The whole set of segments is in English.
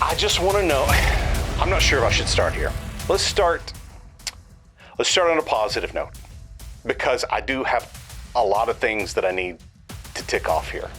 I just want to know, I'm not sure if I should start here. Let's start on a positive note, because I do have a lot of things that I need to tick off here.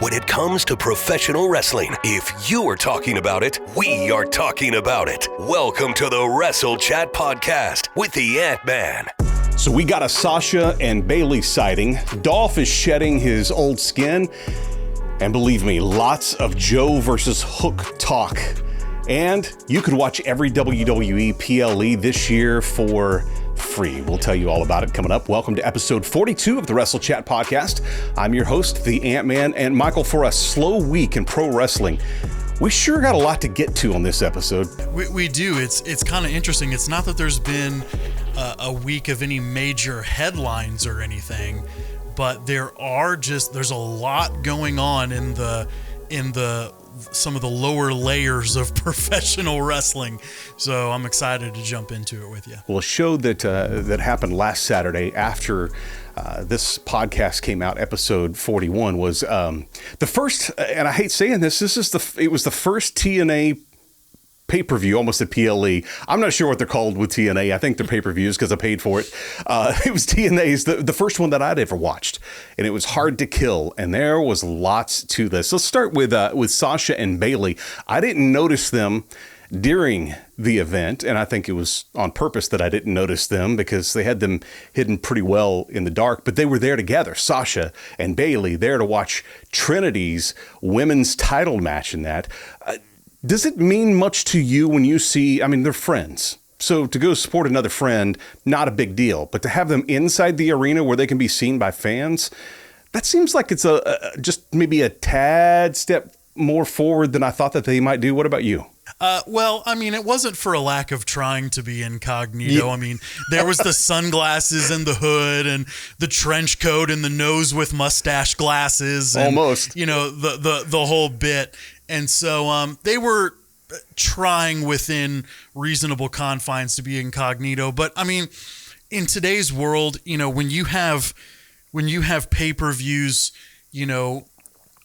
When it comes to professional wrestling, if you are talking about it, we are talking about it. Welcome to the Wrestle Chat podcast with the AntMan. So we got a Sasha and Bayley sighting. Dolph is shedding his old skin. And believe me, lots of Joe versus Hook talk. And you could watch every WWE PLE this year for free. We'll tell you all about it coming up. Welcome to episode 42 of the Wrestle Chat podcast. I'm your host, the AntMan, and Michael, for a slow week in pro wrestling, we sure got a lot to get to on this episode. We do. It's kind of interesting. It's not that there's been a week of any major headlines or anything, but there's a lot going on in the some of the lower layers of professional wrestling. So I'm excited to jump into it with you. Well, a show that happened last Saturday after this podcast came out, episode 41, was the first, and I hate saying this, it was the first TNA pay-per-view, almost a PLE. I'm not sure what they're called with TNA. I think they're pay-per-views because I paid for it. It was TNA's, the first one that I'd ever watched, and it was Hard to Kill, and there was lots to this. Let's start with Sasha and Bayley. I didn't notice them during the event, and I think it was on purpose that I didn't notice them because they had them hidden pretty well in the dark, but they were there together. Sasha and Bayley there to watch Trinity's women's title match in that. Does it mean much to you when you see, I mean, they're friends. So to go support another friend, not a big deal. But to have them inside the arena where they can be seen by fans, that seems like it's just maybe a tad step more forward than I thought that they might do. What about you? Well, I mean, it wasn't for a lack of trying to be incognito. Yeah. I mean, there was the sunglasses and the hood and the trench coat and the nose with mustache glasses. And, almost. You know, the whole bit. And so they were trying within reasonable confines to be incognito. But I mean, in today's world, you know, when you have pay-per-views, you know,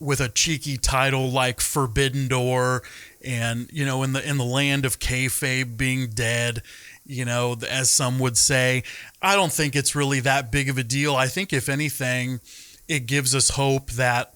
with a cheeky title like Forbidden Door, and you know, in the land of kayfabe being dead, you know, as some would say, I don't think it's really that big of a deal. I think if anything, it gives us hope that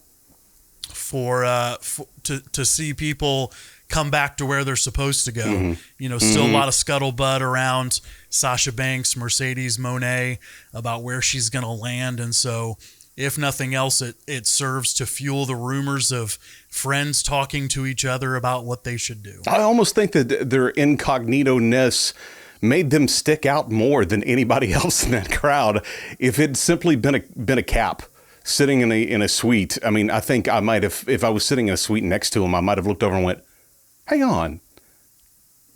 to see people come back to where they're supposed to go. Mm-hmm. You know, still a lot of scuttlebutt around Sasha Banks, Mercedes Moné about where she's going to land. And so if nothing else, it serves to fuel the rumors of friends talking to each other about what they should do. I almost think that their incognito-ness made them stick out more than anybody else in that crowd. If it'd simply been a cap sitting in a suite, I mean, I think I might have, if I was sitting in a suite next to him, I might have looked over and went, hang on.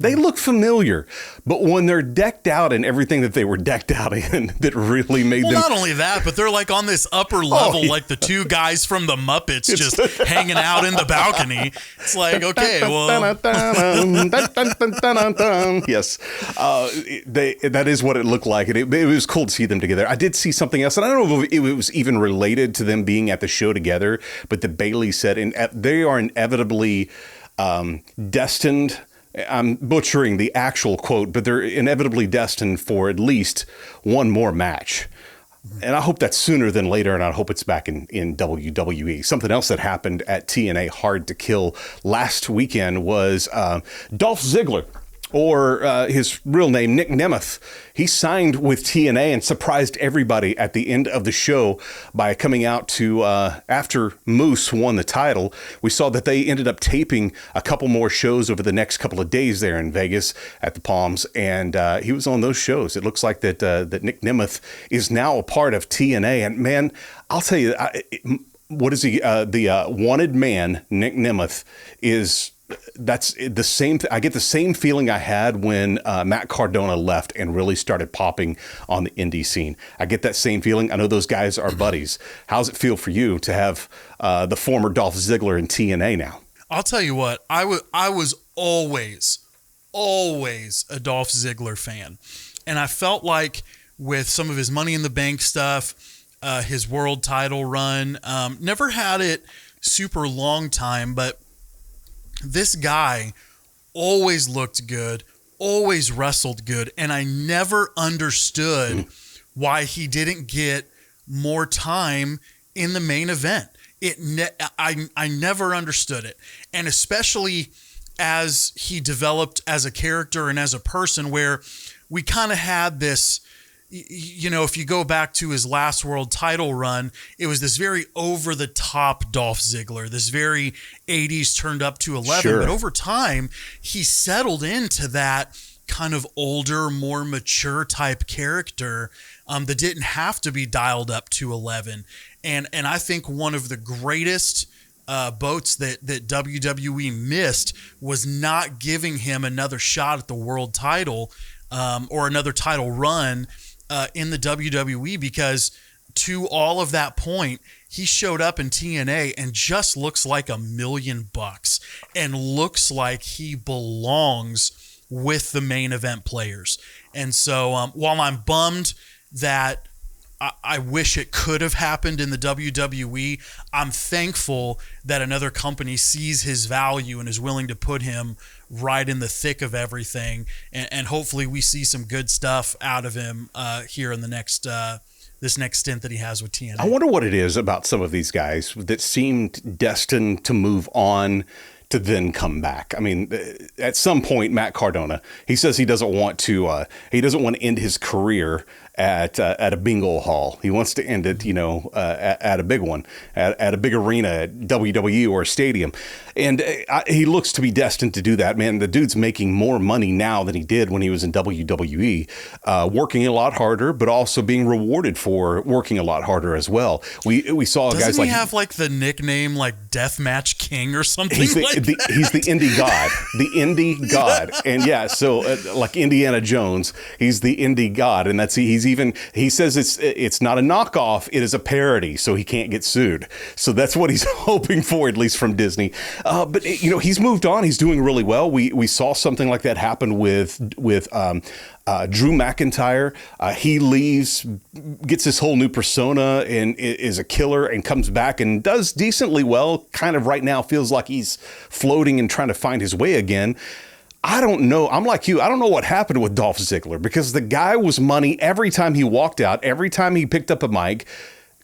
They look familiar, but when they're decked out in everything that they were decked out in, that really made them... Well, not only that, but they're like on this upper level, like the two guys from the Muppets just hanging out in the balcony. It's like, okay, well... Yes, that is what it looked like. It was cool to see them together. I did see something else, and I don't know if it was even related to them being at the show together, but the Bayley said, they are inevitably destined... I'm butchering the actual quote, but they're inevitably destined for at least one more match. And I hope that's sooner than later, and I hope it's back in WWE. Something else that happened at TNA Hard to Kill last weekend was Dolph Ziggler, or his real name, Nic Nemeth. He signed with TNA and surprised everybody at the end of the show by coming out to, after Moose won the title, we saw that they ended up taping a couple more shows over the next couple of days there in Vegas at the Palms, and he was on those shows. It looks like that Nic Nemeth is now a part of TNA, and man, I'll tell you, what is he? The wanted man, Nic Nemeth, is... That's the same. I get the same feeling I had when Matt Cardona left and really started popping on the indie scene. I get that same feeling. I know those guys are buddies. How's it feel for you to have the former Dolph Ziggler in TNA now? I'll tell you what. I was always a Dolph Ziggler fan. And I felt like with some of his Money in the Bank stuff, his world title run, never had it super long time, but this guy always looked good, always wrestled good, and I never understood why he didn't get more time in the main event. I never understood it, and especially as he developed as a character and as a person, where we kind of had this, you know, if you go back to his last world title run, it was this very over-the-top Dolph Ziggler, this very 80s turned up to 11. Sure. But over time, he settled into that kind of older, more mature type character that didn't have to be dialed up to 11. And I think one of the greatest boats that WWE missed was not giving him another shot at the world title or another title run in the WWE, because to all of that point, he showed up in TNA and just looks like $1 million and looks like he belongs with the main event players. And so while I'm bummed that I wish it could have happened in the WWE, I'm thankful that another company sees his value and is willing to put him right in the thick of everything. And hopefully we see some good stuff out of him here in the next this next stint that he has with TNA. I wonder what it is about some of these guys that seemed destined to move on to then come back. I mean, at some point, Matt Cardona, he says he doesn't want to end his career at a bingo hall. He wants to end it, at a big one, at a big arena, at WWE or a stadium. And he looks to be destined to do that, man. The dude's making more money now than he did when he was in WWE, working a lot harder, but also being rewarded for working a lot harder as well. We saw Doesn't guys he like have like the nickname like Deathmatch King or something he's like that? He's the indie god, and so like Indiana Jones, he's the indie god, and he says it's not a knockoff, it is a parody, so he can't get sued. So that's what he's hoping for, at least from Disney. But he's moved on. He's doing really well. We saw something like that happen with Drew McIntyre. He leaves, gets this whole new persona, and is a killer, and comes back and does decently well. Kind of right now feels like he's floating and trying to find his way again. I don't know. I'm like you. I don't know what happened with Dolph Ziggler, because the guy was money every time he walked out, every time he picked up a mic.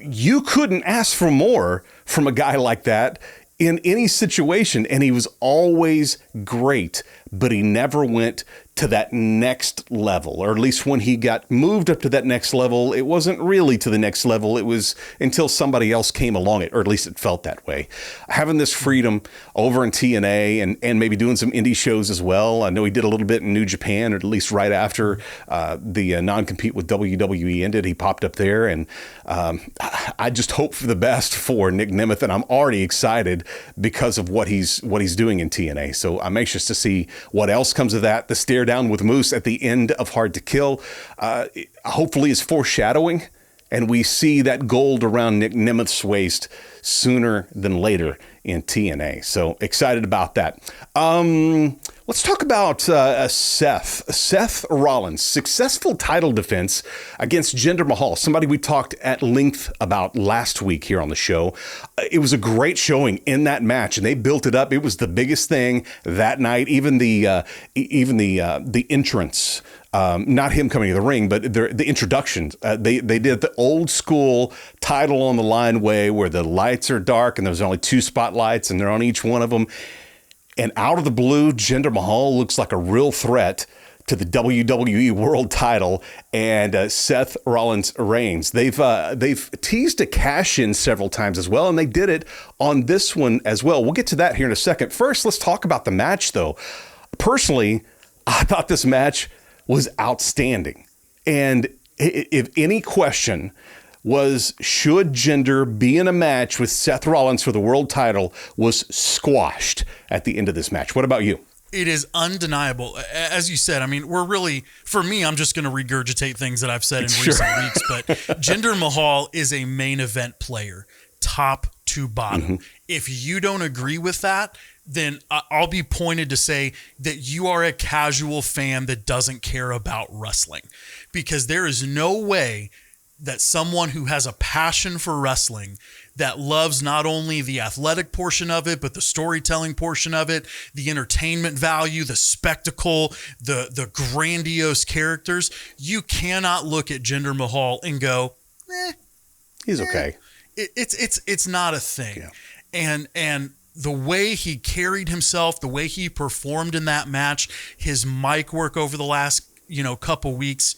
You couldn't ask for more from a guy like that in any situation, and he was always great, but he never went to that next level, or at least when he got moved up to that next level, it wasn't really to the next level. It was until somebody else came along, or at least it felt that way. Having this freedom over in TNA and maybe doing some indie shows as well. I know he did a little bit in New Japan, or at least right after the non-compete with WWE ended, he popped up there, and I just hope for the best for Nic Nemeth, and I'm already excited because of what he's doing in TNA. So I'm anxious to see what else comes of that. The stare down with Moose at the end of Hard to Kill hopefully is foreshadowing, and we see that gold around Nic Nemeth's waist sooner than later in TNA. So excited about that. Let's talk about Seth Rollins' successful title defense against Jinder Mahal, somebody we talked at length about last week here on the show. It was a great showing in that match, and they built it up. It was the biggest thing that night. Even the entrance, not him coming to the ring, but the introductions. They did the old school title on the line way, where the lights are dark and there's only 2 spotlights, and they're on each one of them. And out of the blue, Jinder Mahal looks like a real threat to the WWE World Title, and Seth Rollins reigns. They've teased a cash-in several times as well, and they did it on this one as well. We'll get to that here in a second. First, let's talk about the match, though. Personally, I thought this match was outstanding. And if any question was, should Jinder be in a match with Seth Rollins for the world title, was squashed at the end of this match. What about you? It is undeniable. As you said, I mean, for me, I'm just going to regurgitate things that I've said in recent weeks, but Jinder Mahal is a main event player, top to bottom. Mm-hmm. If you don't agree with that, then I'll be pointed to say that you are a casual fan that doesn't care about wrestling, because there is no way that someone who has a passion for wrestling, that loves not only the athletic portion of it, but the storytelling portion of it, the entertainment value, the spectacle, the grandiose characters, you cannot look at Jinder Mahal and go, he's okay. It's not a thing. Yeah. And the way he carried himself, the way he performed in that match, his mic work over the last, couple weeks,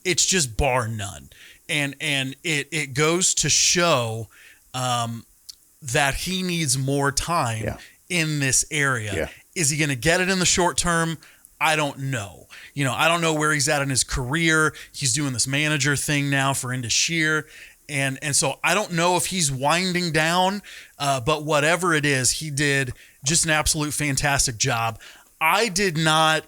it's just bar none. And it goes to show that he needs more time in this area. Yeah. Is he going to get it in the short term? I don't know. I don't know where he's at in his career. He's doing this manager thing now for Indus Sher. And so I don't know if he's winding down, but whatever it is, he did just an absolute fantastic job. I did not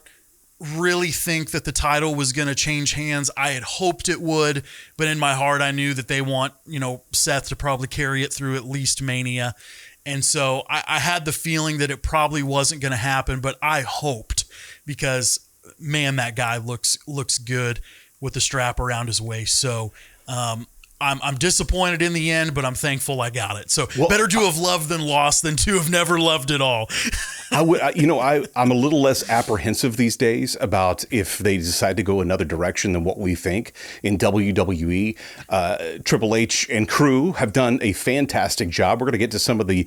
really think that the title was going to change hands. I had hoped it would, but in my heart, I knew that they want, Seth to probably carry it through at least Mania. And so I had the feeling that it probably wasn't going to happen, but I hoped, because man, that guy looks good with the strap around his waist. So, I'm disappointed in the end, but I'm thankful I got it. So better to have loved than lost than to have never loved at all. I'm a little less apprehensive these days about if they decide to go another direction than what we think in WWE. Triple H and crew have done a fantastic job. We're going to get to some of the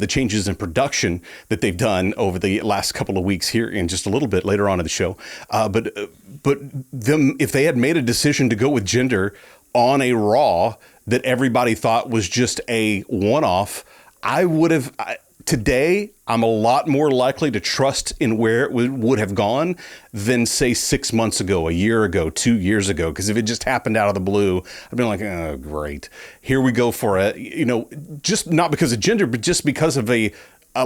changes in production that they've done over the last couple of weeks here in just a little bit later on in the show. But them, if they had made a decision to go with Jinder on a Raw that everybody thought was just a one-off, I would have. Today, I'm a lot more likely to trust in where it would have gone than, say, 6 months ago, a year ago, 2 years ago. Because if it just happened out of the blue, I'd been like, oh, great. Here we go for just not because of Jinder, but just because of a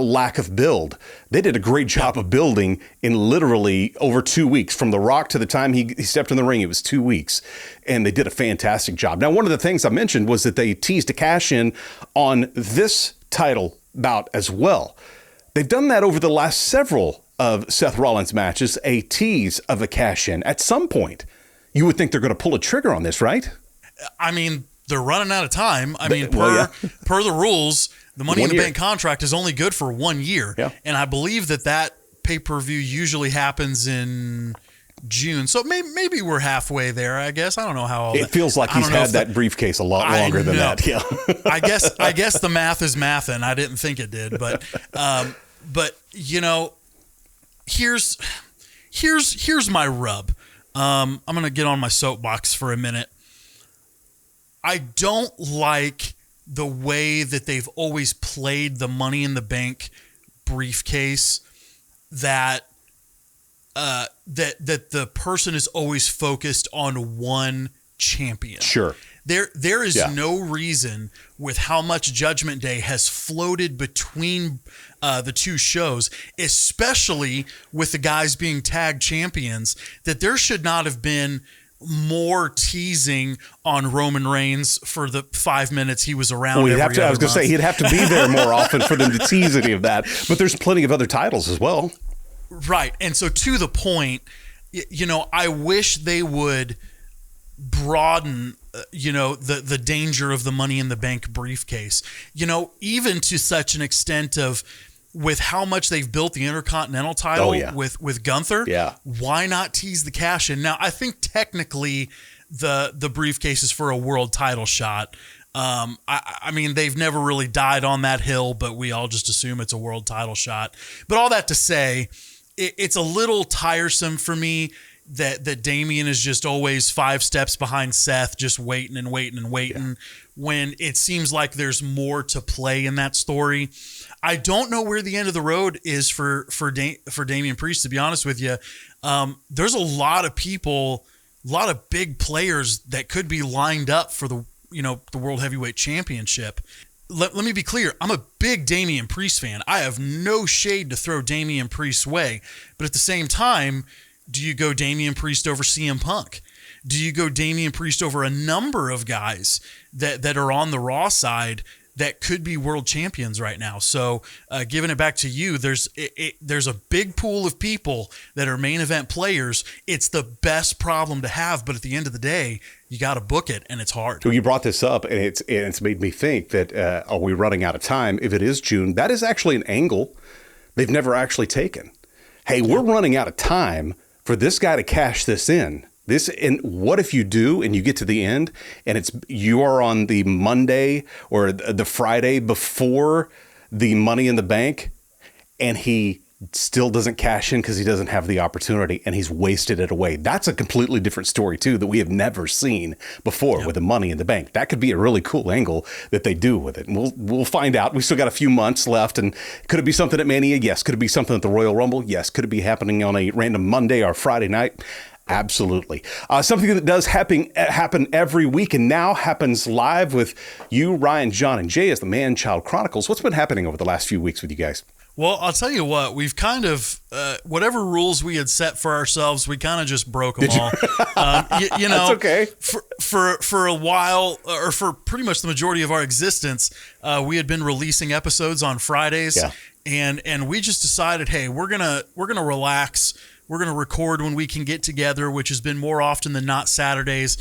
lack of build. They did a great job of building in literally over 2 weeks. From The Rock to the time he stepped in the ring, it was 2 weeks. And they did a fantastic job. Now, one of the things I mentioned was that they teased a cash-in on this title bout as well. They've done that over the last several of Seth Rollins' matches, a tease of a cash-in. At some point, you would think they're going to pull a trigger on this, right? I mean, they're running out of time. Per the rules, the Money in the Bank contract is only good for 1 year. Yeah. And I believe that pay-per-view usually happens in June. So maybe we're halfway there, I guess. I don't know how. It feels like he's had that briefcase a lot longer than that. Yeah. I guess the math is mathin'. I didn't think it did, but here's my rub. I'm going to get on my soapbox for a minute. I don't like the way that they've always played the Money in the Bank briefcase, that the person is always focused on one champion. Sure. There is no reason, with how much Judgment Day has floated between the two shows, especially with the guys being tag champions, that there should not have been more teasing on Roman Reigns for the 5 minutes he was around. I was going to say, he'd have to be there more often for them to tease any of that. But there's plenty of other titles as well. Right. And so to the point, I wish they would broaden, the danger of the Money in the Bank briefcase, even to such an extent of, with how much they've built the Intercontinental title with Gunther. Yeah. Why not tease the cash in? Now, I think technically the briefcase is for a world title shot. I mean, they've never really died on that hill, but we all just assume it's a world title shot. But all that to say, it's a little tiresome for me that Damian is just always 5 steps behind Seth, just waiting and waiting and waiting, when it seems like there's more to play in that story. I don't know where the end of the road is for Damian Priest, to be honest with you. There's a lot of people, a lot of big players that could be lined up for the World Heavyweight Championship. Let me be clear. I'm a big Damian Priest fan. I have no shade to throw Damian Priest's way. But at the same time, do you go Damian Priest over CM Punk? Do you go Damian Priest over a number of guys that are on the Raw side that could be world champions right now. So giving it back to you, there's a big pool of people that are main event players. It's the best problem to have, but at the end of the day, you got to book it, and it's hard. Well, you brought this up, and it's made me think that are we running out of time? If it is June, that is actually an angle they've never actually taken. Hey, we're running out of time for this guy to cash this in. And what if you do and you get to the end and you are on the Monday or the Friday before the Money in the Bank and he still doesn't cash in because he doesn't have the opportunity and he's wasted it away. That's a completely different story too that we have never seen before with the Money in the Bank. That could be a really cool angle that they do with it. And we'll find out. We still got a few months left. And could it be something at Mania? Yes. Could it be something at the Royal Rumble? Yes. Could it be happening on a random Monday or Friday night? Absolutely. Something that does happen every week and now happens live with you, Ryan, John, and Jay as the Man-Child Chronicles. What's been happening over the last few weeks with you guys? Well, I'll tell you what, we've kind of, whatever rules we had set for ourselves, we kind of just broke them all. You know, that's okay. For a while, or for pretty much the majority of our existence, we had been releasing episodes on Fridays, and we just decided, hey, we're gonna relax. We're going to record when we can get together, which has been more often than not Saturdays.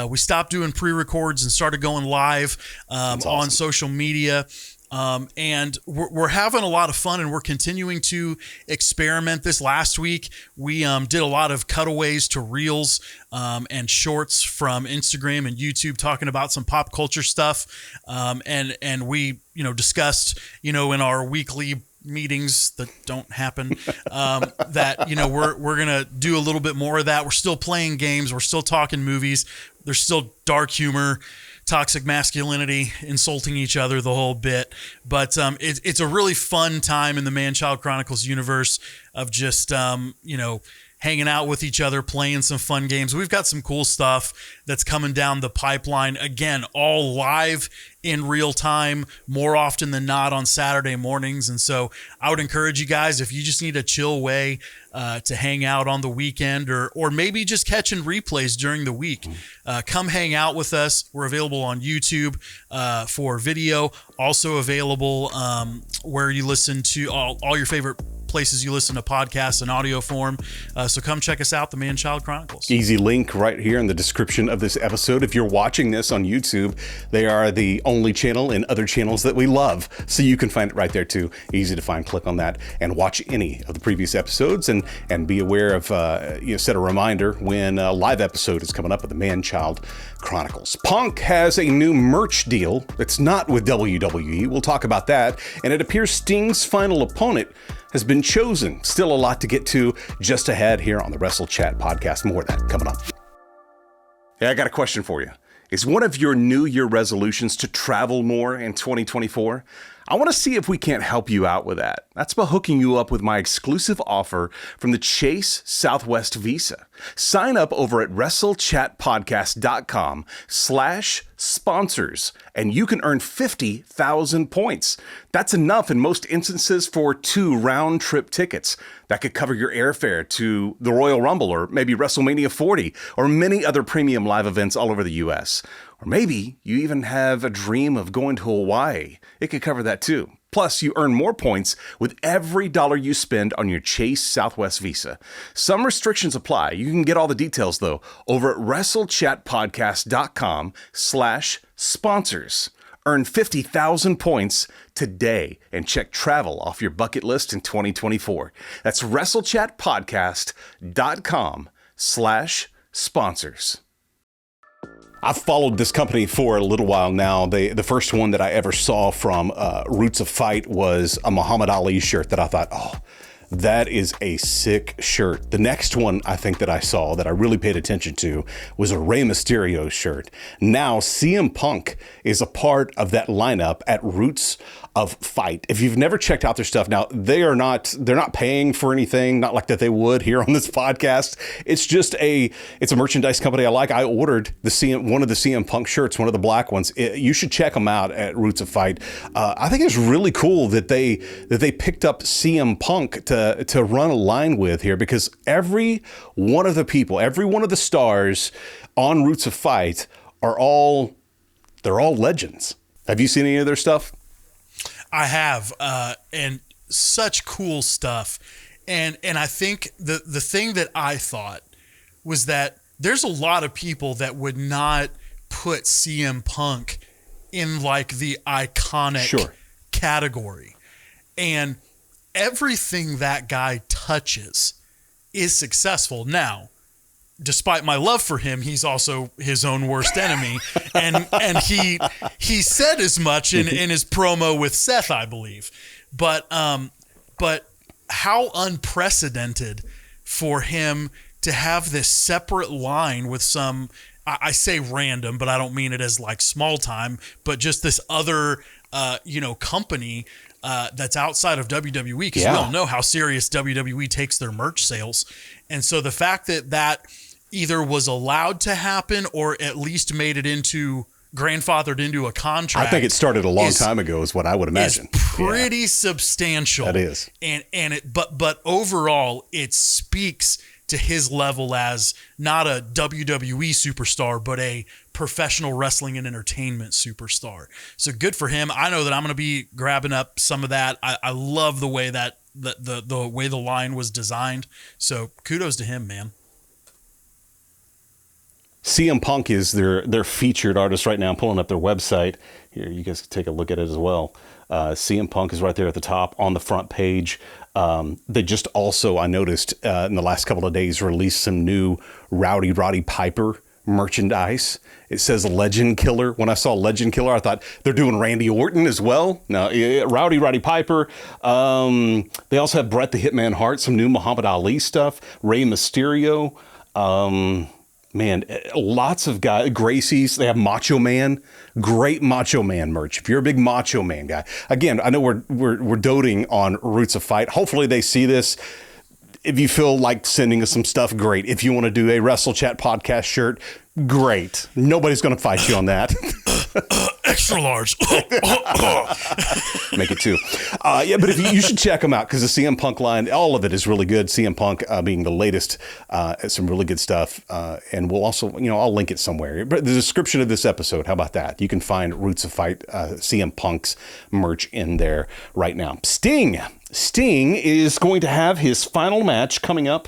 We stopped doing pre-records and started going live on social media. And we're having a lot of fun, and we're continuing to experiment. This last week, we did a lot of cutaways to reels and shorts from Instagram and YouTube talking about some pop culture stuff. And we, discussed, in our weekly meetings that don't happen, that, we're going to do a little bit more of that. We're still playing games. We're still talking movies. There's still dark humor, toxic masculinity, insulting each other, the whole bit. But it's a really fun time in the Man-Child Chronicles universe of just, hanging out with each other, playing some fun games. We've got some cool stuff that's coming down the pipeline. Again, all live in real time, more often than not on Saturday mornings. And so I would encourage you guys, if you just need a chill way to hang out on the weekend, or maybe just catching replays during the week, come hang out with us. We're available on YouTube for video, also available where you listen to all your favorite places you listen to podcasts in audio form. So come check us out, the Man-Child Chronicles. Easy link right here in the description of this episode. If you're watching this on YouTube, they are the only channel in other channels that we love. So you can find it right there too. Easy to find. Click on that and watch any of the previous episodes and be aware of, set a reminder when a live episode is coming up with the Man-Child Chronicles. Punk has a new merch deal that's not with WWE. We'll talk about that. And it appears Sting's final opponent has been chosen. Still a lot to get to just ahead here on the Wrestle Chat podcast. More of that coming up. Hey, I got a question for you. Is one of your New Year resolutions to travel more in 2024? I want to see if we can't help you out with that. That's by hooking you up with my exclusive offer from the Chase Southwest Visa. Sign up over at WrestleChatPodcast.com/sponsors, and you can earn 50,000 points. That's enough in most instances for 2 round-trip tickets. That could cover your airfare to the Royal Rumble or maybe WrestleMania 40 or many other premium live events all over the U.S. Or maybe you even have a dream of going to Hawaii. It could cover that too. Plus, you earn more points with every dollar you spend on your Chase Southwest Visa. Some restrictions apply. You can get all the details, though, over at WrestleChatPodcast.com/sponsors. Earn 50,000 points today and check travel off your bucket list in 2024. That's WrestleChatPodcast.com/sponsors. I've followed this company for a little while now. The first one that I ever saw from Roots of Fight was a Muhammad Ali shirt that I thought, oh, that is a sick shirt. The next one I think that I saw that I really paid attention to was a Rey Mysterio shirt. Now CM Punk is a part of that lineup at Roots of Fight. If you've never checked out their stuff, now they're not paying for anything, not like that they would here on this podcast. It's just it's a merchandise company I like. I ordered one of the CM Punk shirts, one of the black ones. You should check them out at Roots of Fight. I think it's really cool that they picked up CM Punk to run a line with here, because every one of the stars on Roots of Fight they're all legends. Have you seen any of their stuff? I have, and such cool stuff. And I think the thing that I thought was that there's a lot of people that would not put CM Punk in like the iconic category. And everything that guy touches is successful. Now, despite my love for him, he's also his own worst enemy. and he said as much in his promo with Seth, I believe. But how unprecedented for him to have this separate line with some, I say random, but I don't mean it as like small time, but just this other, company that's outside of WWE, because we all know how serious WWE takes their merch sales. And so the fact that either was allowed to happen or at least made it into grandfathered into a contract. I think it started a long time ago is what I would imagine. Pretty substantial. That is. But overall it speaks to his level as not a WWE superstar, but a professional wrestling and entertainment superstar. So good for him. I know that I'm going to be grabbing up some of that. I love the way that the way the line was designed. So kudos to him, man. CM Punk is their featured artist right now. I'm pulling up their website. Here, you guys can take a look at it as well. CM Punk is right there at the top on the front page. They just also, I noticed in the last couple of days, released some new Rowdy Roddy Piper merchandise. It says Legend Killer. When I saw Legend Killer, I thought they're doing Randy Orton as well. No, Rowdy Roddy Piper. They also have Bret the Hitman Hart, some new Muhammad Ali stuff. Rey Mysterio. Man, lots of guys. Gracie's. They have Macho Man. Great Macho Man merch. If you're a big Macho Man guy, again, I know we're doting on Roots of Fight. Hopefully they see this. If you feel like sending us some stuff, great. If you want to do a Wrestle Chat podcast shirt, great. Nobody's going to fight you on that. Extra large. Make it two. But if you should check them out because the CM Punk line, all of it is really good. CM Punk being the latest, some really good stuff. And we'll also, I'll link it somewhere. But the description of this episode, how about that? You can find Roots of Fight, CM Punk's merch in there right now. Sting is going to have his final match coming up,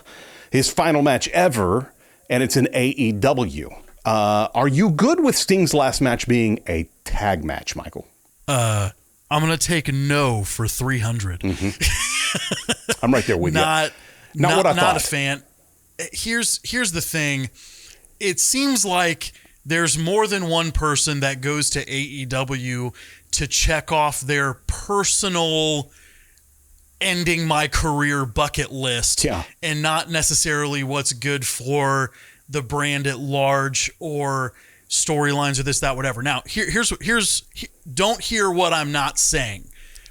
his final match ever, and it's in AEW. Are you good with Sting's last match being a tag match, Michael? I'm going to take no for 300. Mm-hmm. I'm right there with you. Not what I thought. Not a fan. Here's the thing. It seems like there's more than one person that goes to AEW to check off their personal ending my career bucket list, and not necessarily what's good for the brand at large or storylines or this, that, whatever. Now, here's don't hear what I'm not saying,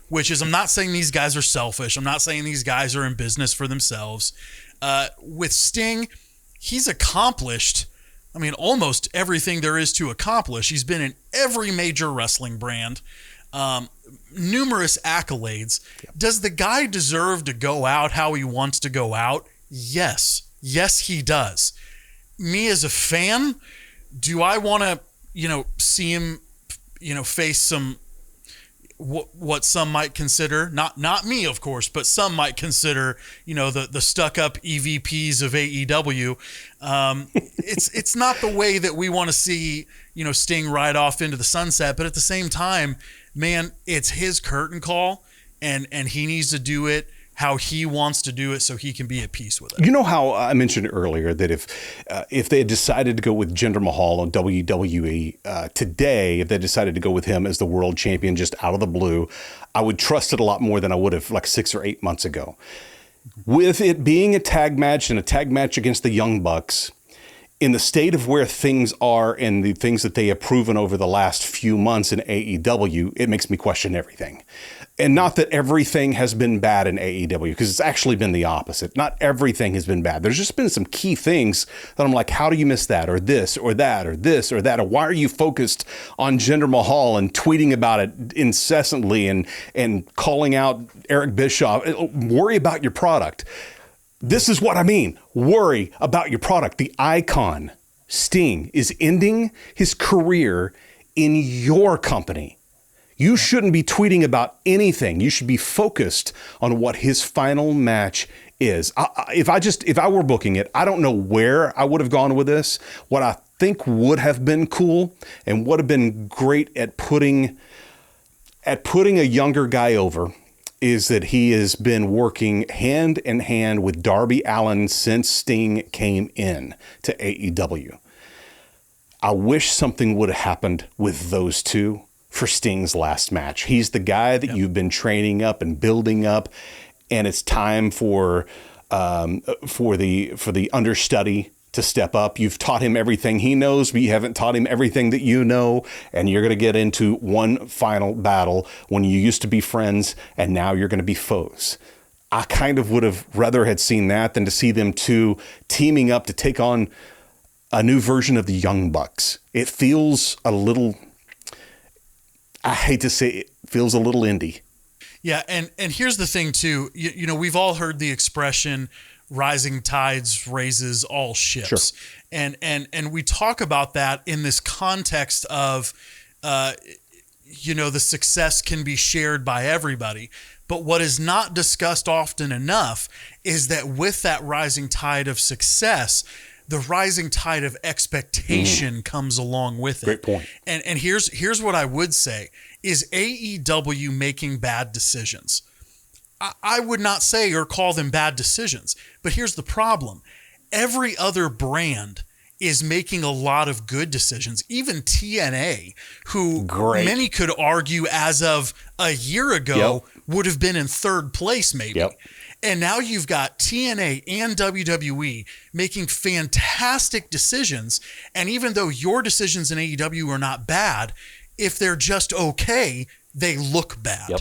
which is I'm not saying these guys are selfish. I'm not saying these guys are in business for themselves. With Sting, he's accomplished, almost everything there is to accomplish. He's been in every major wrestling brand, numerous accolades. Does the guy deserve to go out how he wants to go out? Yes, he does. Me as a fan, do I want to, see him, face some, what some might consider, not me, of course, but some might consider, the stuck up EVPs of AEW. It's not the way that we want to see, Sting ride off into the sunset. But at the same time, man, it's his curtain call, and he needs to do it how he wants to do it so he can be at peace with it. You know how I mentioned earlier that if they had decided to go with Jinder Mahal on WWE today, if they decided to go with him as the world champion just out of the blue, I would trust it a lot more than I would have like 6 or 8 months ago. With it being a tag match and a tag match against the Young Bucks, in the state of where things are and the things that they have proven over the last few months in AEW, it makes me question everything. And not that everything has been bad in AEW, because it's actually been the opposite. Not everything has been bad. There's just been some key things that I'm like, how do you miss that, or this, or that, or this, or that? Or why are you focused on Jinder Mahal and tweeting about it incessantly and calling out Eric Bischoff? Worry about your product. This is what I mean. Worry about your product. The icon, Sting, is ending his career in your company. You shouldn't be tweeting about anything. You should be focused on what his final match is. If I were booking it, I don't know where I would have gone with this. What I think would have been cool and would have been great at putting a younger guy over is that he has been working hand in hand with Darby Allin since Sting came in to AEW. I wish something would have happened with those two for Sting's last match. He's the guy that you've been training up and building up, and it's time for the understudy to step up. You've taught him everything he knows, but you haven't taught him everything that you know, and you're going to get into one final battle when you used to be friends and now you're going to be foes. I kind of would have rather had seen that than to see them two teaming up to take on a new version of the Young Bucks. It feels a little, I hate to say it, feels a little indie. Yeah, and here's the thing too. You know, we've all heard the expression rising tides raises all ships. Sure. And we talk about that in this context of the success can be shared by everybody. But what is not discussed often enough is that with that rising tide of success, the rising tide of expectation comes along with it. Great point. And here's what I would say is AEW making bad decisions. I would not say or call them bad decisions, but here's the problem. Every other brand is making a lot of good decisions. Even TNA, who many could argue as of a year ago would have been in third place maybe. Yep. And now you've got TNA and WWE making fantastic decisions. And even though your decisions in AEW are not bad, if they're just okay, they look bad. Yep.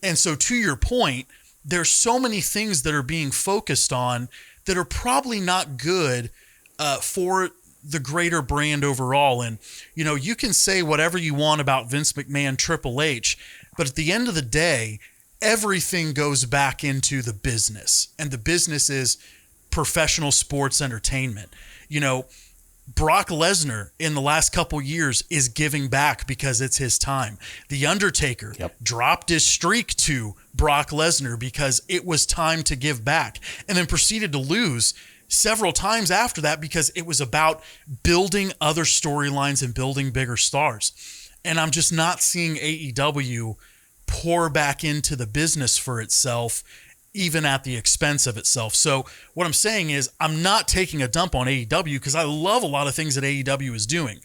And so to your point, there's so many things that are being focused on that are probably not good for the greater brand overall. And, you know, you can say whatever you want about Vince McMahon, Triple H, but at the end of the day, everything goes back into the business. And the business is professional sports entertainment. You know, Brock Lesnar in the last couple years is giving back because it's his time. The Undertaker dropped his streak to Brock Lesnar because it was time to give back, and then proceeded to lose several times after that because it was about building other storylines and building bigger stars. And I'm just not seeing AEW pour back into the business for itself, even at the expense of itself. So what I'm saying is I'm not taking a dump on AEW because I love a lot of things that AEW is doing.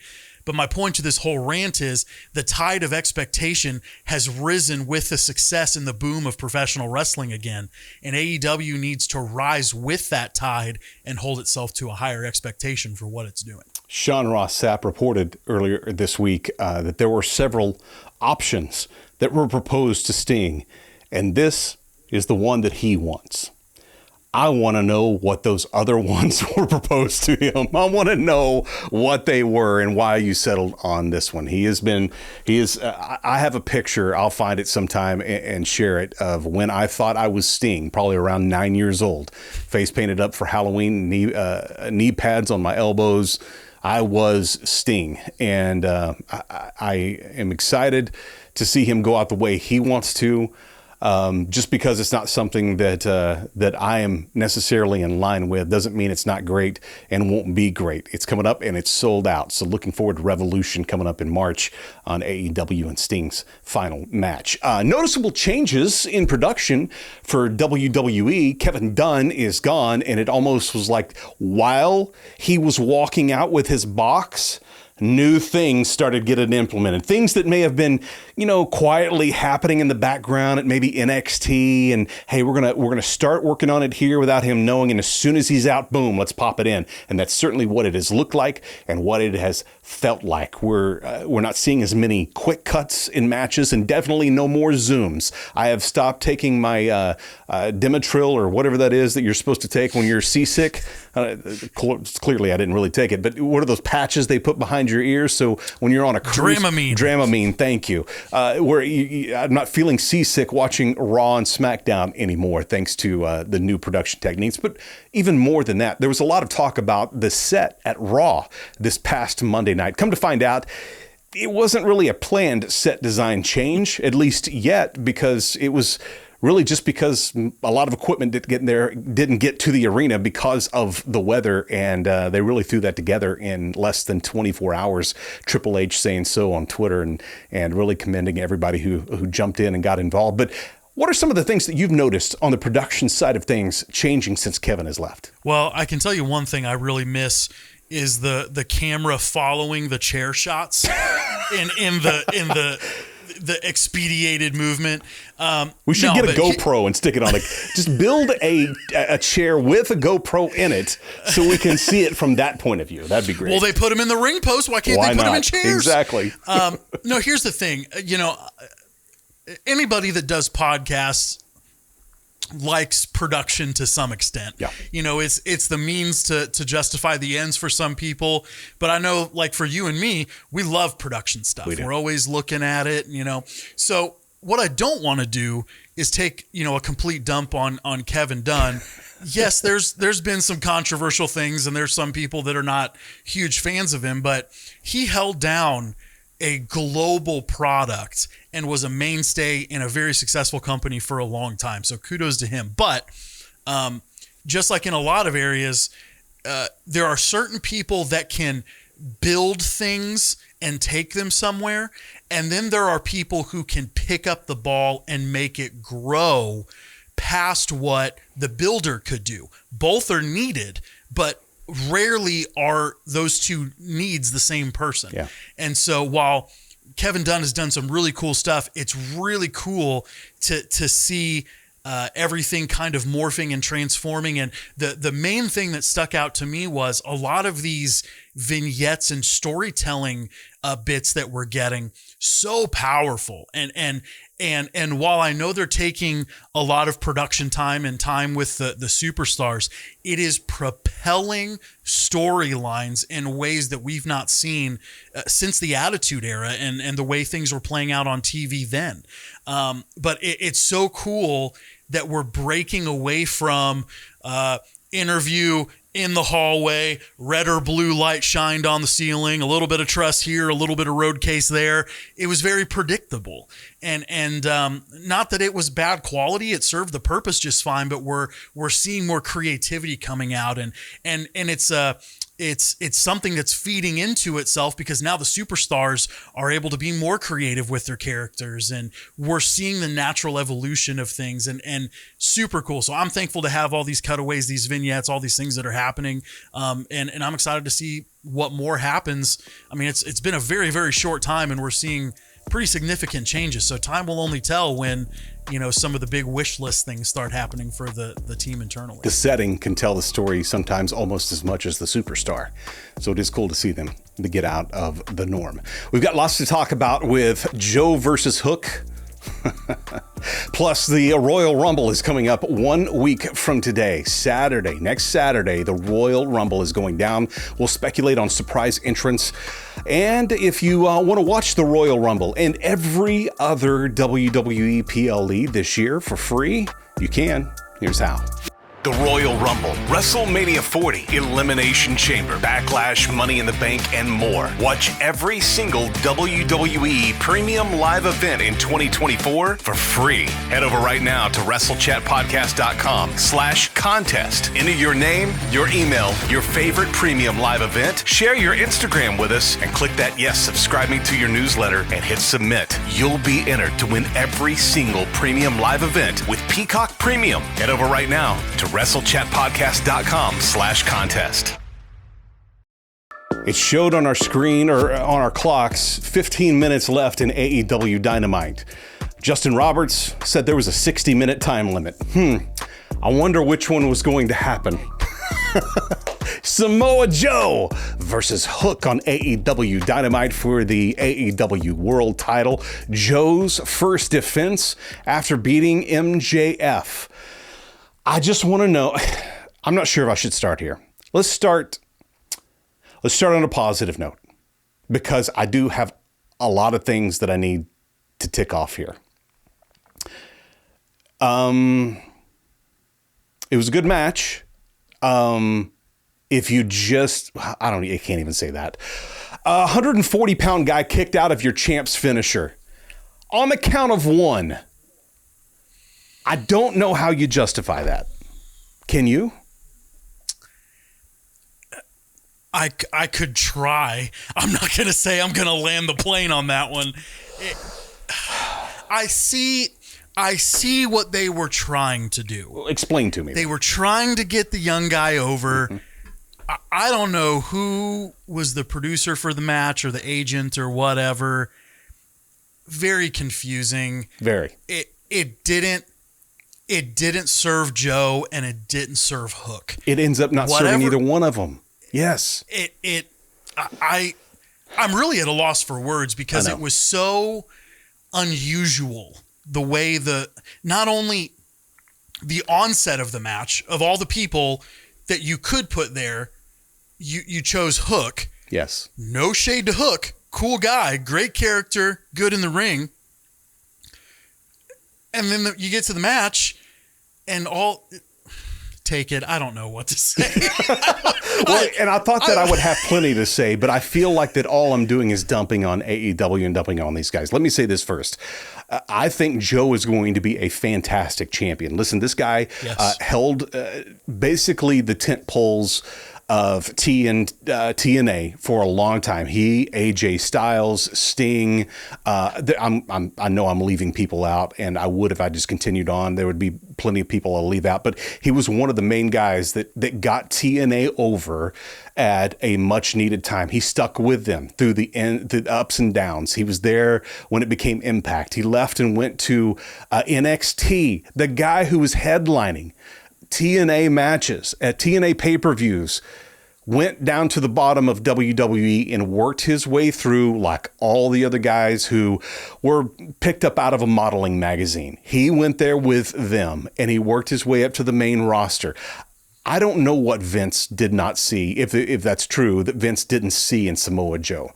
But my point to this whole rant is the tide of expectation has risen with the success and the boom of professional wrestling again. And AEW needs to rise with that tide and hold itself to a higher expectation for what it's doing. Sean Ross Sapp reported earlier this week that there were several options that were proposed to Sting, and this is the one that he wants. I want to know what those other ones were proposed to him. I want to know what they were and why you settled on this one. I have a picture, I'll find it sometime and share it, of when I thought I was Sting, probably around 9 years old. Face painted up for Halloween, knee pads on my elbows. I was Sting, and I am excited to see him go out the way he wants to. Just because it's not something that I am necessarily in line with doesn't mean it's not great and won't be great. It's coming up and it's sold out. So looking forward to Revolution coming up in March on AEW and Sting's final match. Noticeable changes in production for WWE. Kevin Dunn is gone, and it almost was like while he was walking out with his box, new things started getting implemented. Things that may have been, quietly happening in the background at maybe NXT, and hey, we're gonna start working on it here without him knowing. And as soon as he's out, boom, let's pop it in. And that's certainly what it has looked like and what it has felt like. We're not seeing as many quick cuts in matches, and definitely no more zooms. I have stopped taking my Dimetril or whatever that is that you're supposed to take when you're seasick. Clearly, I didn't really take it, but what are those patches they put behind your ears? So when you're on a cruise, Dramamine, thank you. I'm not feeling seasick watching Raw and SmackDown anymore, thanks to the new production techniques. But even more than that, there was a lot of talk about the set at Raw this past Monday night. Come to find out, it wasn't really a planned set design change, at least yet, because it was really just because a lot of equipment didn't get to the arena because of the weather, and they really threw that together in less than 24 hours. Triple H saying so on Twitter, and really commending everybody who jumped in and got involved. But what are some of the things that you've noticed on the production side of things changing since Kevin has left? Well, I can tell you one thing I really miss is the camera following the chair shots in the expedited movement. We should get a GoPro and stick it on it. Just build a chair with a GoPro in it so we can see it from that point of view. That'd be great. Well, they put them in the ring post. Why can't they put them in chairs? Exactly. No, here's the thing. Anybody that does podcasts likes production to some extent. Yeah. It's the means to justify the ends for some people. But I know, like for you and me, we love production stuff. We're always looking at it, So what I don't want to do is take, a complete dump on Kevin Dunn. Yes, there's been some controversial things, and there's some people that are not huge fans of him, but he held down a global product and was a mainstay in a very successful company for a long time. So kudos to him. But just like in a lot of areas, there are certain people that can build things and take them somewhere. And then there are people who can pick up the ball and make it grow past what the builder could do. Both are needed, but rarely are those two needs the same person. Yeah. And so while Kevin Dunn has done some really cool stuff, it's really cool to see everything kind of morphing and transforming. And the main thing that stuck out to me was a lot of these vignettes and storytelling bits that we're getting, so powerful. And while I know they're taking a lot of production time and time with the superstars, it is propelling storylines in ways that we've not seen since the Attitude Era and the way things were playing out on TV then. But it's so cool that we're breaking away from interview in the hallway, red or blue light shined on the ceiling, a little bit of truss here, a little bit of road case there. It was very predictable. And not that it was bad quality, it served the purpose just fine, but we're seeing more creativity coming out, and it's something that's feeding into itself, because now the superstars are able to be more creative with their characters, and we're seeing the natural evolution of things, and super cool. So I'm thankful to have all these cutaways, these vignettes, all these things that are happening. And I'm excited to see what more happens. I mean, it's been a very, very short time, and we're seeing pretty significant changes. So time will only tell when, some of the big wish list things start happening for the team internally. The setting can tell the story sometimes almost as much as the superstar. So it is cool to see them to get out of the norm. We've got lots to talk about with Joe versus Hook. Plus, the Royal Rumble is coming up 1 week from today, next Saturday. The Royal Rumble is going down. We'll speculate on surprise entrants. And if you want to watch the Royal Rumble and every other WWE PLE this year for free, you can. Here's how. The Royal Rumble, WrestleMania 40, Elimination Chamber, Backlash, Money in the Bank, and more. Watch every single WWE premium live event in 2024 for free. Head over right now to WrestleChatPodcast.com/contest. Enter your name, your email, your favorite premium live event, share your Instagram with us, and click that yes, subscribe me to your newsletter, and hit submit. You'll be entered to win every single premium live event with Peacock Premium. Head over right now to WrestleChatPodcast.com/contest. It showed on our screen or on our clocks 15 minutes left in AEW Dynamite. Justin Roberts said there was a 60-minute time limit. I wonder which one was going to happen. Samoa Joe versus Hook on AEW Dynamite for the AEW World title. Joe's first defense after beating MJF. I just want to know, I'm not sure if I should start here. Let's start on a positive note, because I do have a lot of things that I need to tick off here. It was a good match. It if you just, I can't even say that. A 140-pound guy kicked out of your champ's finisher on the count of one. I don't know how you justify that. Can you? I could try. I'm not going to say I'm going to land the plane on that one. I see what they were trying to do. Well, explain to me. They were trying to get the young guy over. Mm-hmm. I don't know who was the producer for the match or the agent or whatever. Very confusing. Very. It didn't serve Joe and it didn't serve Hook. It ends up not serving either one of them. Yes. I'm really at a loss for words because it was so unusual the way not only the onset of the match of all the people that you could put there, you chose Hook. Yes. No shade to Hook. Cool guy, great character, good in the ring. And then you get to the match and take it. I don't know what to say. Well, and I thought that I would have plenty to say, but I feel like that all I'm doing is dumping on AEW and dumping on these guys. Let me say this first. I think Joe is going to be a fantastic champion. Listen, this guy held basically the tent poles of TNA for a long time. He, AJ Styles, Sting. I know I'm leaving people out, and I would if I just continued on. There would be plenty of people I'll leave out, but he was one of the main guys that got TNA over at a much needed time. He stuck with them through the ups and downs. He was there when it became Impact. He left and went to NXT. The guy who was headlining TNA matches at TNA pay-per-views went down to the bottom of WWE and worked his way through like all the other guys who were picked up out of a modeling magazine. He went there with them and he worked his way up to the main roster. I don't know what Vince did not see, if that's true, that Vince didn't see in Samoa Joe.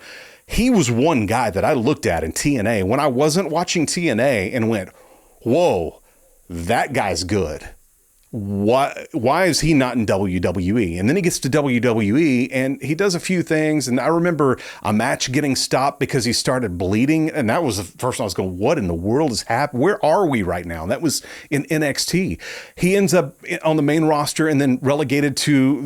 He was one guy that I looked at in TNA when I wasn't watching TNA and went, whoa, that guy's good. Why is he not in WWE? And then he gets to WWE and he does a few things. And I remember a match getting stopped because he started bleeding. And that was the first time I was going, what in the world is happening? Where are we right now? And that was in NXT. He ends up on the main roster and then relegated to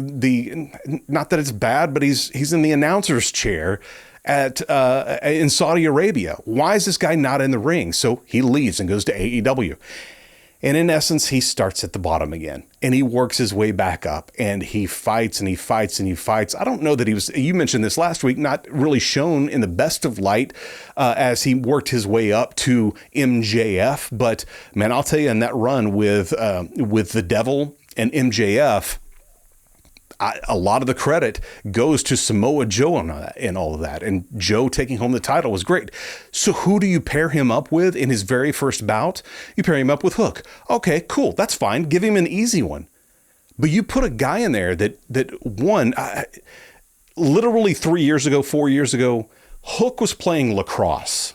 not that it's bad, but he's in the announcer's chair in Saudi Arabia. Why is this guy not in the ring? So he leaves and goes to AEW. And in essence, he starts at the bottom again and he works his way back up and he fights and he fights and he fights. I don't know that you mentioned this last week, not really shown in the best of light as he worked his way up to MJF. But man, I'll tell you, in that run with the Devil and MJF, a lot of the credit goes to Samoa Joe and all of that. And Joe taking home the title was great. So who do you pair him up with in his very first bout? You pair him up with Hook. Okay, cool. That's fine. Give him an easy one. But you put a guy in there that won literally 4 years ago, Hook was playing lacrosse.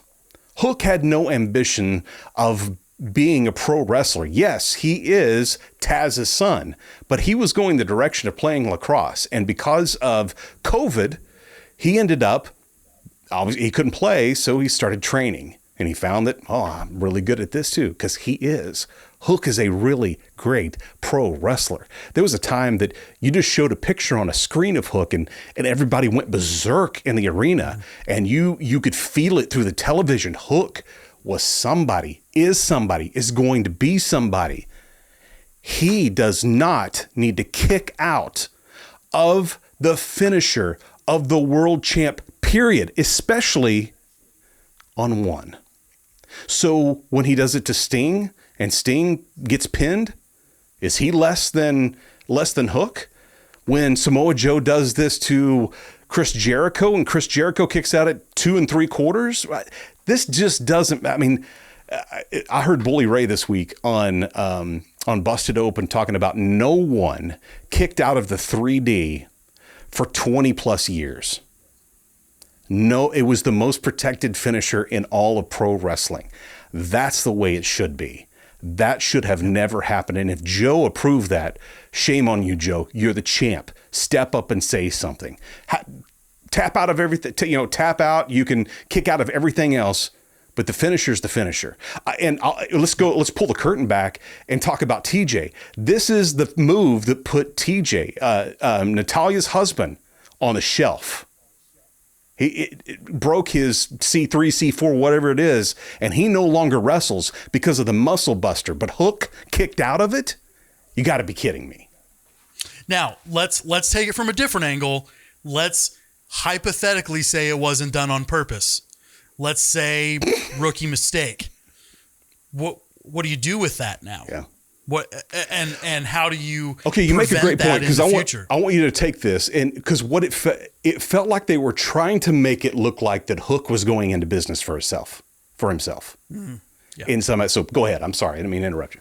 Hook had no ambition of being a pro wrestler. Yes, he is Taz's son, but he was going the direction of playing lacrosse. And because of COVID, he ended up, he couldn't play, so he started training. And he found that, I'm really good at this too, because he is. Hook is a really great pro wrestler. There was a time that you just showed a picture on a screen of Hook and everybody went berserk in the arena, and you could feel it through the television. Hook was somebody, is going to be somebody. He does not need to kick out of the finisher of the world champ, period, especially on one. So when he does it to Sting and Sting gets pinned, is he less than Hook? When Samoa Joe does this to Chris Jericho and Chris Jericho kicks out at 2 3/4, this just doesn't. I mean, I heard Bully Ray this week on Busted Open talking about no one kicked out of the 3D for 20 plus years. No, it was the most protected finisher in all of pro wrestling. That's the way it should be. That should have never happened. And if Joe approved that, shame on you, Joe. You're the champ. Step up and say something. Tap out of everything. Tap out. You can kick out of everything else, but the finisher's the finisher. Let's pull the curtain back and talk about TJ. This is the move that put TJ, Natalia's husband, on the shelf. It broke his C3, C4, whatever it is, and he no longer wrestles because of the muscle buster. But Hook kicked out of it? You got to be kidding me. Now, let's take it from a different angle. Let's hypothetically say it wasn't done on purpose. Let's say rookie mistake. What do you do with that now? Yeah. What and how do you? Okay, you make a great point, because I want you to take this, and because what it felt like they were trying to make it look like that Hook was going into business for himself. Mm-hmm. Yeah. In some, so go ahead. I'm sorry, I didn't mean to interrupt you.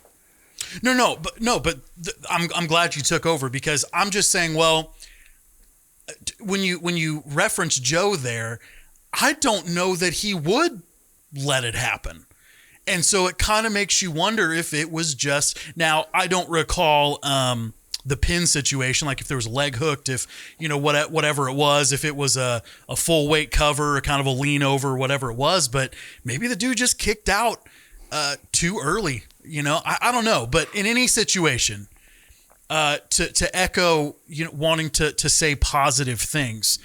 But I'm glad you took over, because I'm just saying, well, when you reference Joe there, I don't know that he would let it happen. And so it kind of makes you wonder if it was just, now I don't recall the pin situation, like if there was a leg hooked, if, whatever it was, if it was a full weight cover, or kind of a lean over, whatever it was, but maybe the dude just kicked out too early. I don't know, but in any situation, to echo, wanting to say positive things,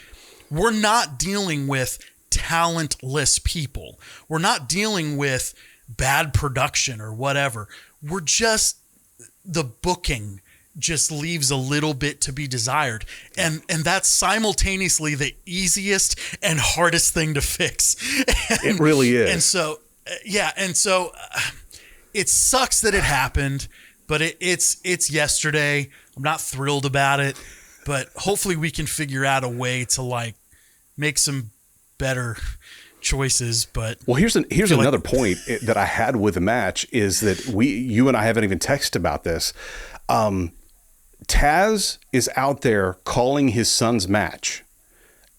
we're not dealing with talentless people. We're not dealing with bad production or whatever. We're just, the booking just leaves a little bit to be desired. And that's simultaneously the easiest and hardest thing to fix. It really is. And so, it sucks that it happened, but it's yesterday. I'm not thrilled about it, but hopefully we can figure out a way to make some better choices. But here's another point that I had with the match, is that you and I haven't even texted about this. Taz is out there calling his son's match.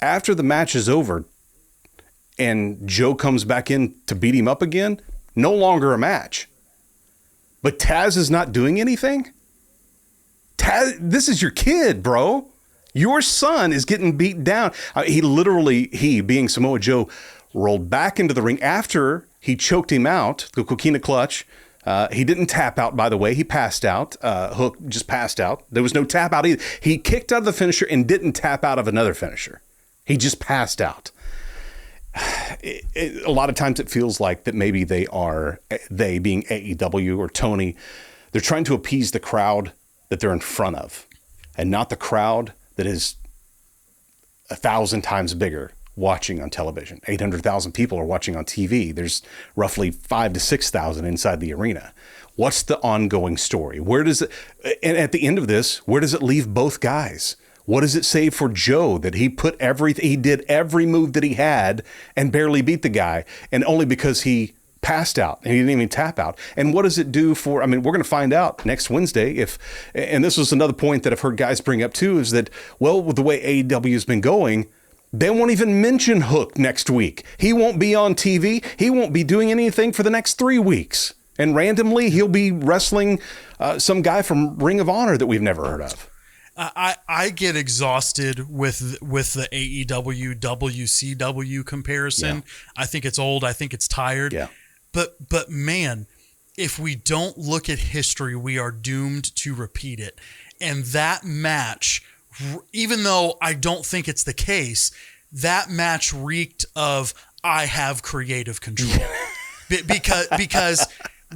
After the match is over and Joe comes back in to beat him up again, no longer a match. But Taz is not doing anything? Taz, this is your kid, bro. Your son is getting beat down. He being Samoa Joe, rolled back into the ring after he choked him out, the coquina clutch. He didn't tap out, by the way. He passed out. Hook just passed out. There was no tap out either. He kicked out of the finisher and didn't tap out of another finisher. He just passed out. A lot of times it feels like that maybe they being AEW or Tony, they're trying to appease the crowd that they're in front of, and not the crowd that is 1,000 times bigger watching on television. 800,000 people are watching on TV. There's roughly 5,000 to 6,000 inside the arena. What's the ongoing story? And at the end of this, where does it leave both guys? What does it say for Joe that he did every move that he had and barely beat the guy, and only because he passed out and he didn't even tap out? And what does it do for, we're going to find out next Wednesday and this was another point that I've heard guys bring up too, is that, with the way AEW has been going, they won't even mention Hook next week. He won't be on TV. He won't be doing anything for the next 3 weeks. And randomly, he'll be wrestling some guy from Ring of Honor that we've never heard of. I get exhausted with the AEW WCW comparison. Yeah. I think it's old. I think it's tired. Yeah. But man, if we don't look at history, we are doomed to repeat it. And that match, even though I don't think it's the case, that match reeked of I have creative control. because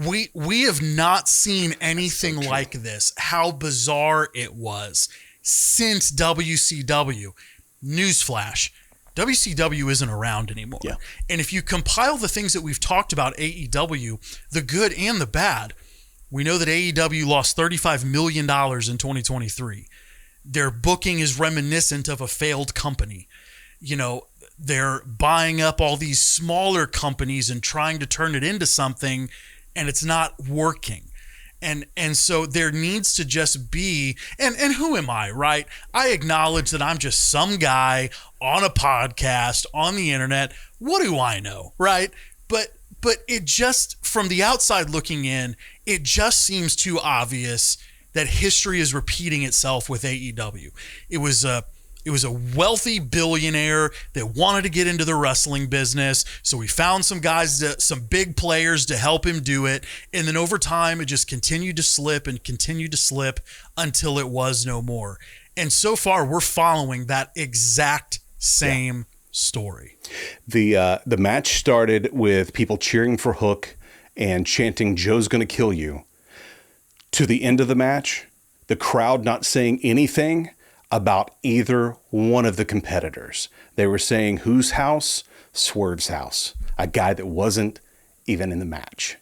we have not seen anything like this. How bizarre it was since WCW. Newsflash, WCW isn't around anymore. Yeah. And if you compile the things that we've talked about AEW, the good and the bad, we know that AEW lost $35 million in 2023. Their booking is reminiscent of a failed company. They're buying up all these smaller companies and trying to turn it into something, and it's not working. And so there needs to just be, and who am I, right? I acknowledge that I'm just some guy on a podcast, on the internet. What do I know, right? But it just, from the outside looking in, it just seems too obvious that history is repeating itself with AEW. It was a wealthy billionaire that wanted to get into the wrestling business. So we found some guys, some big players to help him do it. And then over time, it just continued to slip and continued to slip until it was no more. And so far, we're following that exact same story. The match started with people cheering for Hook and chanting, "Joe's gonna kill you." To the end of the match, the crowd not saying anything about either one of the competitors. They were saying, whose house? Swerve's house. A guy that wasn't even in the match.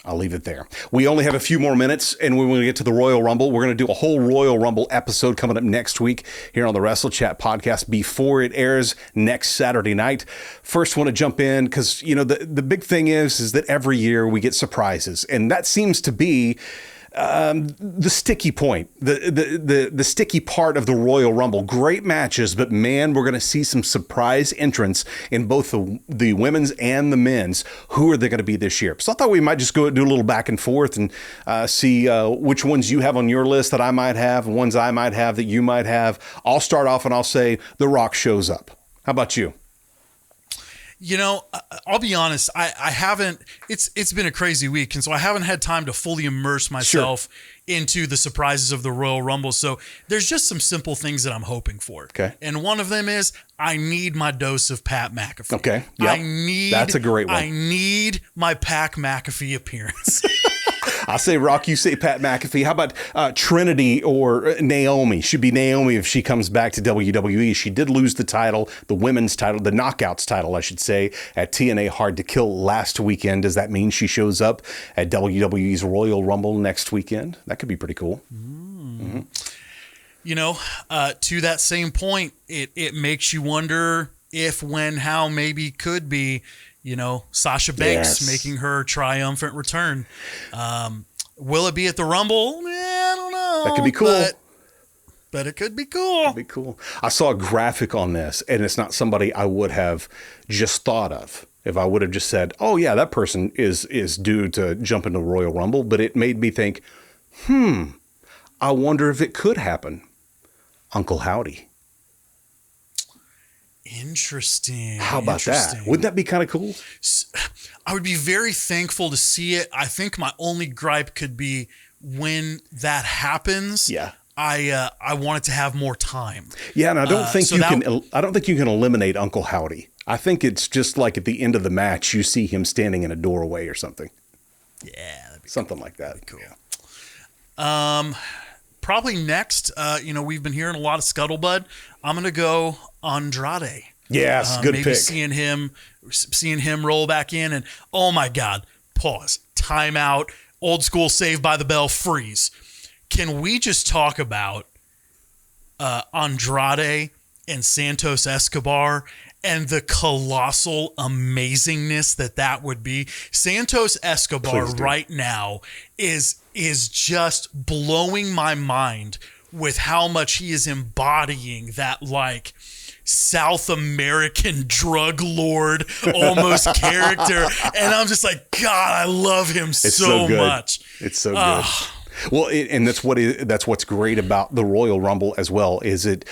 I'll leave it there. We only have a few more minutes, and when we get to the Royal Rumble, we're going to do a whole Royal Rumble episode coming up next week here on the Wrestle Chat podcast before it airs next Saturday night. First, want to jump in because, you know, the big thing is that every year we get surprises, and that seems to be the sticky point, the sticky part of the Royal Rumble. Great matches, but man, we're going to see some surprise entrants in both the women's and the men's. Who are they going to be this year? So I thought we might just go do a little back and forth and see which ones you have on your list that I might have, ones I might have that you might have. I'll start off and I'll say The Rock shows up. How about you? You know, I'll be honest, I haven't, it's been a crazy week, and so I haven't had time to fully immerse myself into the surprises of the Royal Rumble. So there's just some simple things that I'm hoping for. Okay. And one of them is I need my dose of Pat McAfee. Okay. Yep. That's a great one. I need my Pat McAfee appearance. I say Rock, you say Pat McAfee. How about Trinity or Naomi? Should be Naomi if she comes back to WWE. She did lose the title, the women's title, the Knockouts title, I should say, at TNA Hard to Kill last weekend. Does that mean she shows up at WWE's Royal Rumble next weekend? That could be pretty cool. Mm-hmm. You know, to that same point, it makes you wonder if, when, how, maybe, could be, you know, Sasha Banks making her triumphant return. Will it be at the Rumble? I don't know. That could be cool. But it could be cool. It'd be cool. I saw a graphic on this, and it's not somebody I would have just thought of if I would have just said, oh, yeah, that person is due to jump into the Royal Rumble. But it made me think, I wonder if it could happen. Uncle Howdy. Interesting. How about that? Wouldn't that be kind of cool? I would be very thankful to see it. I think my only gripe could be when that happens. Yeah. I want it to have more time. Yeah, and I don't think I don't think you can eliminate Uncle Howdy. I think it's just like at the end of the match, you see him standing in a doorway or something. Yeah, that'd be something cool. Like that. That'd be cool. Yeah. Probably next, you know, we've been hearing a lot of scuttlebutt. I'm going to go Andrade. Yes, good maybe pick. Seeing him roll back in, and oh my God, pause, timeout, old school Saved by the Bell, freeze. Can we just talk about Andrade and Santos Escobar and the colossal amazingness that would be? Santos Escobar right now is just blowing my mind with how much he is embodying that, like, South American drug lord almost character. And I'm just like, God, I love him so much. It's so good. Well, and that's what's great about the Royal Rumble as well, is it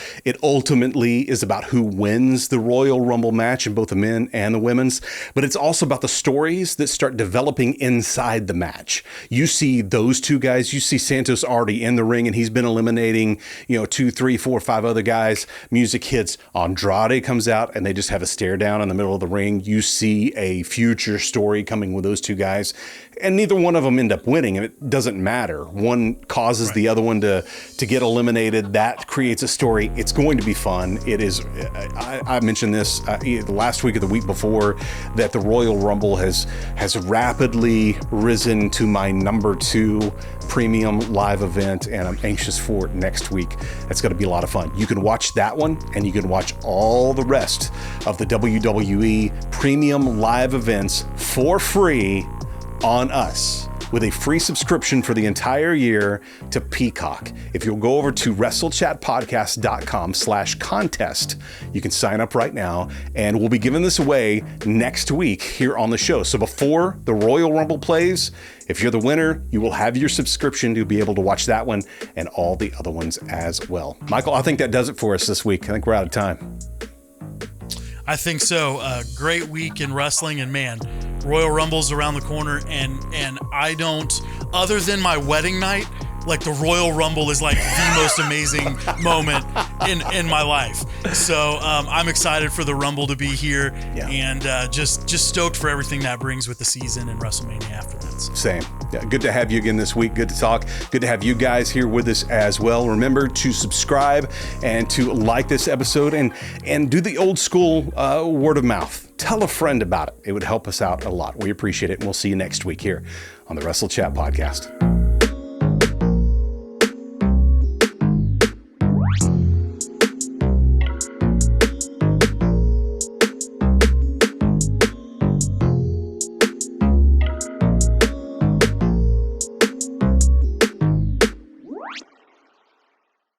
ultimately is about who wins the Royal Rumble match in both the men and the women's, but it's also about the stories that start developing inside the match. You see those two guys, you see Santos already in the ring and he's been eliminating, 2, 3, 4, 5 other guys. Music hits, Andrade comes out and they just have a stare down in the middle of the ring. You see a future story coming with those two guys, and neither one of them end up winning, and it doesn't matter. One causes the other one to get eliminated. That creates a story. It's going to be fun. It is. I mentioned this last week or the week before, that the Royal Rumble has rapidly risen to my number 2 premium live event, and I'm anxious for it next week. It's going to be a lot of fun. You can watch that one, and you can watch all the rest of the WWE premium live events for free on us with a free subscription for the entire year to Peacock. If you'll go over to WrestleChatPodcast.com/contest, you can sign up right now, and we'll be giving this away next week here on the show. So before the Royal Rumble plays, if you're the winner, you will have your subscription to be able to watch that one and all the other ones as well. Michael, I think that does it for us this week. I think we're out of time. I think so. Great week in wrestling, and man, Royal Rumble's around the corner, and I don't, other than my wedding night, like the Royal Rumble is like the most amazing moment in my life. So I'm excited for the Rumble to be here, and just stoked for everything that brings with the season and WrestleMania after that. Same. Yeah, good to have you again this week. Good to talk. Good to have you guys here with us as well. Remember to subscribe and to like this episode, and do the old school word of mouth. Tell a friend about it. It would help us out a lot. We appreciate it, and we'll see you next week here on the Wrestle Chat podcast.